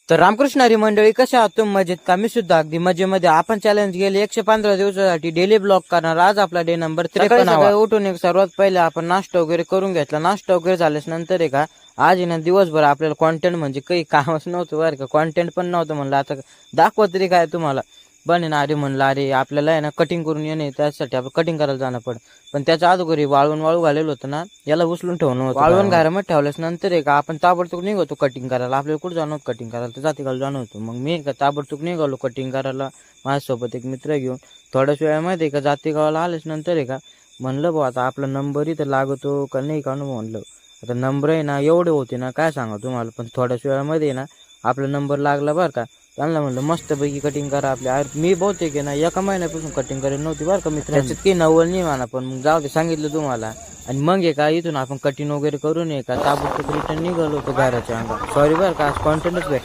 तर रामकृष्ण हरी मंडळी, कशा आहात तुम्ही? मजेत का? मी सुद्धा अगदी मजेमध्ये. आपण चॅलेंज गेले 115 दिवसासाठी डेली ब्लॉग करणार. आज आपला डे नंबर 53. सकाळी उठून एक सर्वात पहिले आपण नाश्ता वगैरे करून घेतला. नाश्ता वगैरे झाल्यास नंतर आहे का, आज आहे ना दिवसभर आपल्याला कॉन्टेंट म्हणजे काही कामच नव्हतं बरं का. कॉन्टेंट पण नव्हतं. म्हणलं आता दाखवा तरी काय तुम्हाला. पण आहे ना, अरे म्हणलं अरे आपल्याला आहे ना कटिंग करून येणे, त्यासाठी आपण कटिंग करायला जाणं पड. पण त्याच्या अगोदर वाळू घालेलं होतं ना, याला उचलून ठेवणं होतं. वाळवून घरामध्ये ठेवल्यास नंतर आहे का आपण ताबडतोब निघतो कटिंग करायला. आपल्याला कुठं जाणं होतं कटिंग करायला, तर जातीगाला जाणं होतं. मग मी का ताबडतोब निघालो कटिंग करायला माझ्यासोबत एक मित्र घेऊन. थोड्याच वेळामध्ये का जातीगावाला आल्याच नंतर आहे का म्हणलं भाऊ आता आपला नंबर इथं लागतो का नाही का म्हणलं. आता नंबर आहे ना एवढे होते ना काय सांगा तुम्हाला, पण थोड्याच वेळामध्ये ना आपला नंबर लागला बरं का. त्यांना म्हणलं मस्तपैकी कटिंग करा आपल्या. अरे मी बहुतेक आहे ना एका महिन्यापासून कटिंग करेल नव्हती बरं का मित्र. त्याच्यात काही नवल नाही म्हणा, पण मग जाऊ दे सांगितलं तुम्हाला. आणि मग आहे का इथून आपण कटिंग वगैरे करून आहे का ताबडतोब रिटर्न निघालो होतो घराच्या अंगात. सॉरी बरं का, आज कॉन्टेंटच भेटला